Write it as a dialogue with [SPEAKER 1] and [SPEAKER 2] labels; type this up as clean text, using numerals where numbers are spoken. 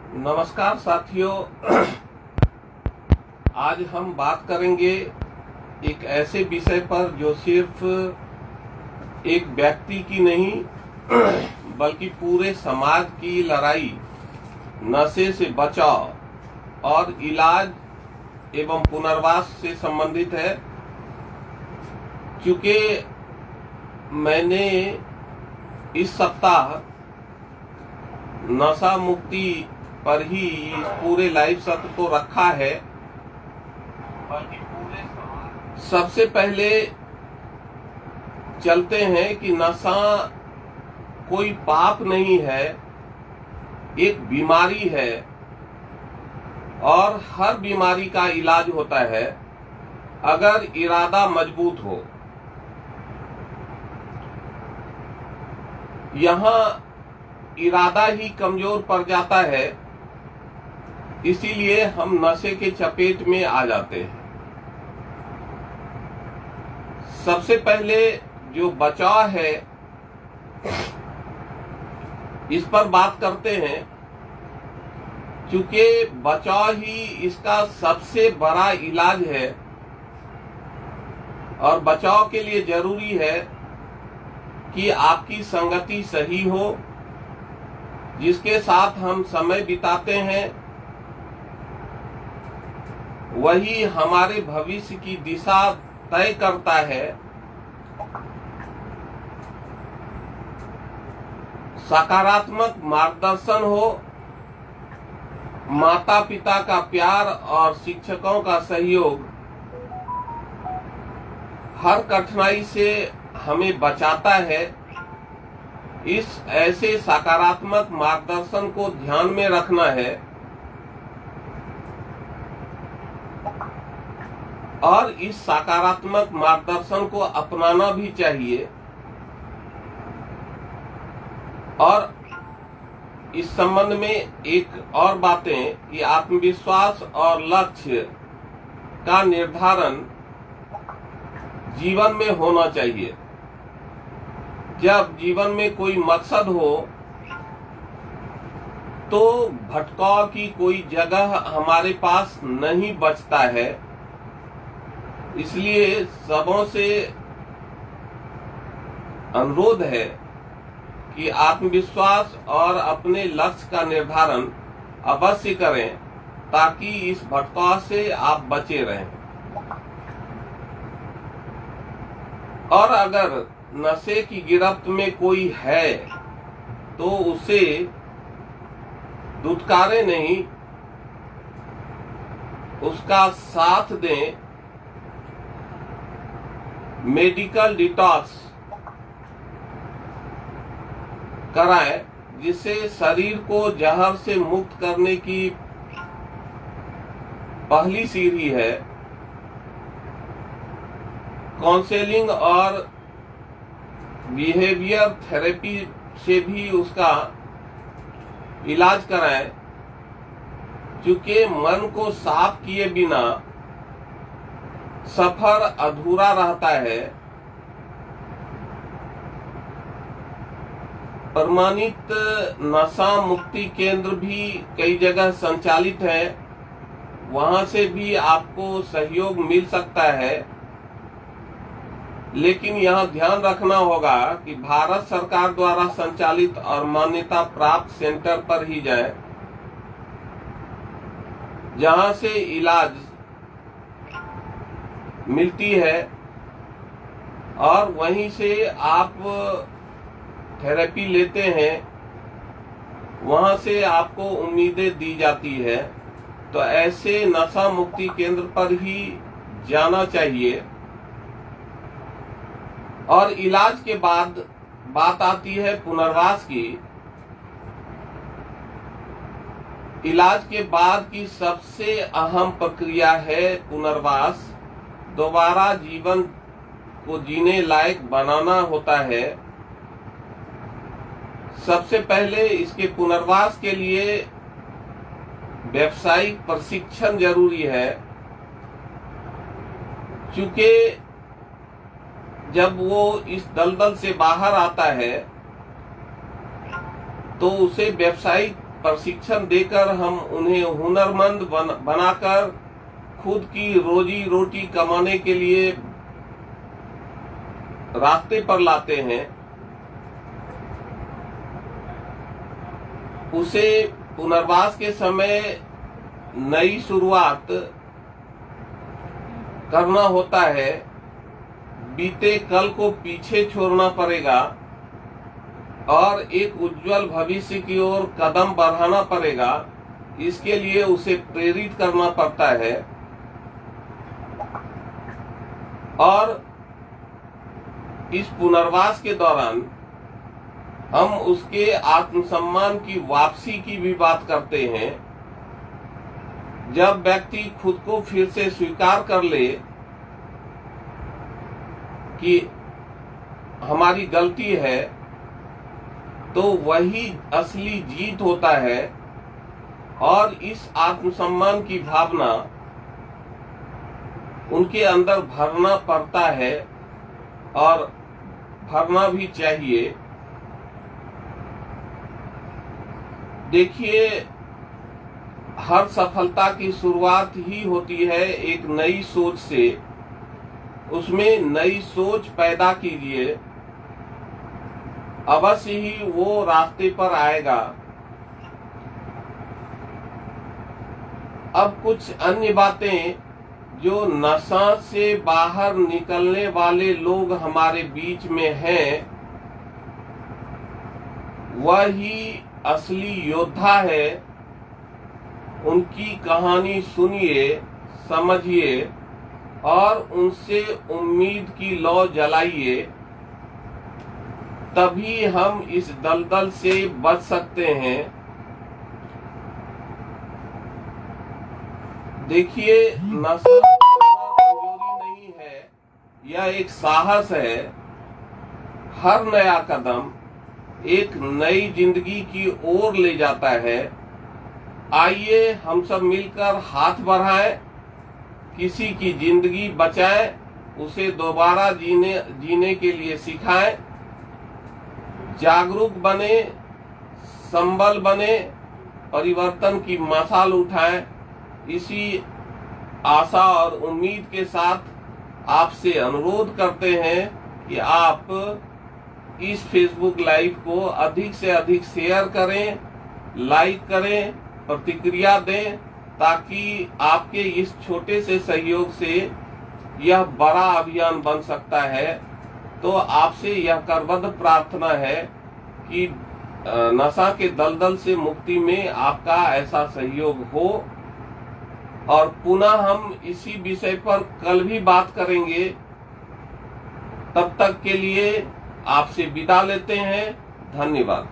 [SPEAKER 1] नमस्कार साथियों। आज हम बात करेंगे एक ऐसे विषय पर जो सिर्फ एक व्यक्ति की नहीं बल्कि पूरे समाज की लड़ाई नशे से बचाव और इलाज एवं पुनर्वास से संबंधित है। क्योंकि मैंने इस सप्ताह नशा मुक्ति पर ही इस पूरे लाइव सत्र को रखा है। सबसे पहले चलते हैं कि नशा कोई पाप नहीं है, एक बीमारी है और हर बीमारी का इलाज होता है अगर इरादा मजबूत हो। यहाँ इरादा ही कमजोर पड़ जाता है, इसीलिए हम नशे के चपेट में आ जाते हैं। सबसे पहले जो बचाव है इस पर बात करते हैं, क्योंकि बचाव ही इसका सबसे बड़ा इलाज है। और बचाव के लिए जरूरी है कि आपकी संगति सही हो, जिसके साथ हम समय बिताते हैं वही हमारे भविष्य की दिशा तय करता है। सकारात्मक मार्गदर्शन हो, माता पिता का प्यार और शिक्षकों का सहयोग हर कठिनाई से हमें बचाता है। इस ऐसे सकारात्मक मार्गदर्शन को ध्यान में रखना है और इस सकारात्मक मार्गदर्शन को अपनाना भी चाहिए। और इस संबंध में एक और बातें कि आत्मविश्वास और लक्ष्य का निर्धारण जीवन में होना चाहिए। जब जीवन में कोई मकसद हो तो भटकाव की कोई जगह हमारे पास नहीं बचता है। इसलिए सबों से अनुरोध है कि आत्मविश्वास और अपने लक्ष्य का निर्धारण अवश्य करें, ताकि इस भटकाव से आप बचे रहें। और अगर नशे की गिरफ्त में कोई है तो उसे दुत्कारे नहीं, उसका साथ दें। मेडिकल डिटॉक्स कराएं, जिससे शरीर को जहर से मुक्त करने की पहली सीढ़ी है। काउंसलिंग और बिहेवियर थेरेपी से भी उसका इलाज कराएं, क्योंकि मन को साफ किए बिना सफर अधूरा रहता है। प्रमाणित नशा मुक्ति केंद्र भी कई जगह संचालित है, वहां से भी आपको सहयोग मिल सकता है। लेकिन यह ध्यान रखना होगा कि भारत सरकार द्वारा संचालित और मान्यता प्राप्त सेंटर पर ही जाएं, जहां से इलाज मिलती है और वहीं से आप थेरेपी लेते हैं, वहां से आपको उम्मीदें दी जाती है। तो ऐसे नशा मुक्ति केंद्र पर ही जाना चाहिए। और इलाज के बाद बात आती है पुनर्वास की। इलाज के बाद की सबसे अहम प्रक्रिया है पुनर्वास। दोबारा जीवन को जीने लायक बनाना होता है। सबसे पहले इसके पुनर्वास के लिए व्यावसायिक प्रशिक्षण जरूरी है, क्योंकि जब वो इस दलदल से बाहर आता है तो उसे व्यावसायिक प्रशिक्षण देकर हम उन्हें हुनरमंद बनाकर खुद की रोजी रोटी कमाने के लिए रास्ते पर लाते हैं, उसे पुनर्वास के समय नई शुरुआत करना होता है। बीते कल को पीछे छोड़ना पड़ेगा और एक उज्जवल भविष्य की ओर कदम बढ़ाना पड़ेगा। इसके लिए उसे प्रेरित करना पड़ता है और इस पुनर्वास के दौरान हम उसके आत्मसम्मान की वापसी की भी बात करते हैं। जब व्यक्ति खुद को फिर से स्वीकार कर ले कि हमारी गलती है, तो वही असली जीत होता है और इस आत्मसम्मान की भावना उनके अंदर भरना पड़ता है और भरना भी चाहिए। देखिए, हर सफलता की शुरुआत ही होती है एक नई सोच से। उसमें नई सोच पैदा कीजिए, अवश्य ही वो रास्ते पर आएगा। अब कुछ अन्य बातें, जो नशा से बाहर निकलने वाले लोग हमारे बीच में हैं, वह ही असली योद्धा है। उनकी कहानी सुनिए, समझिए और उनसे उम्मीद की लौ जलाइए, तभी हम इस दलदल से बच सकते हैं। देखिए, नशा कमजोरी नहीं है, यह एक साहस है। हर नया कदम एक नई जिंदगी की ओर ले जाता है। आइए हम सब मिलकर हाथ बढ़ाएं, किसी की जिंदगी बचाएं, उसे दोबारा जीने के लिए सिखाएं। जागरूक बने, संबल बने, परिवर्तन की मशाल उठाएं। इसी आशा और उम्मीद के साथ आपसे अनुरोध करते हैं कि आप इस फेसबुक लाइव को अधिक से अधिक शेयर करें, लाइक करें, प्रतिक्रिया दें, ताकि आपके इस छोटे से सहयोग से यह बड़ा अभियान बन सकता है। तो आपसे यह करबद्ध प्रार्थना है कि नशा के दलदल से मुक्ति में आपका ऐसा सहयोग हो। और पुनः हम इसी विषय पर कल भी बात करेंगे। तब तक के लिए आपसे विदा लेते हैं। धन्यवाद।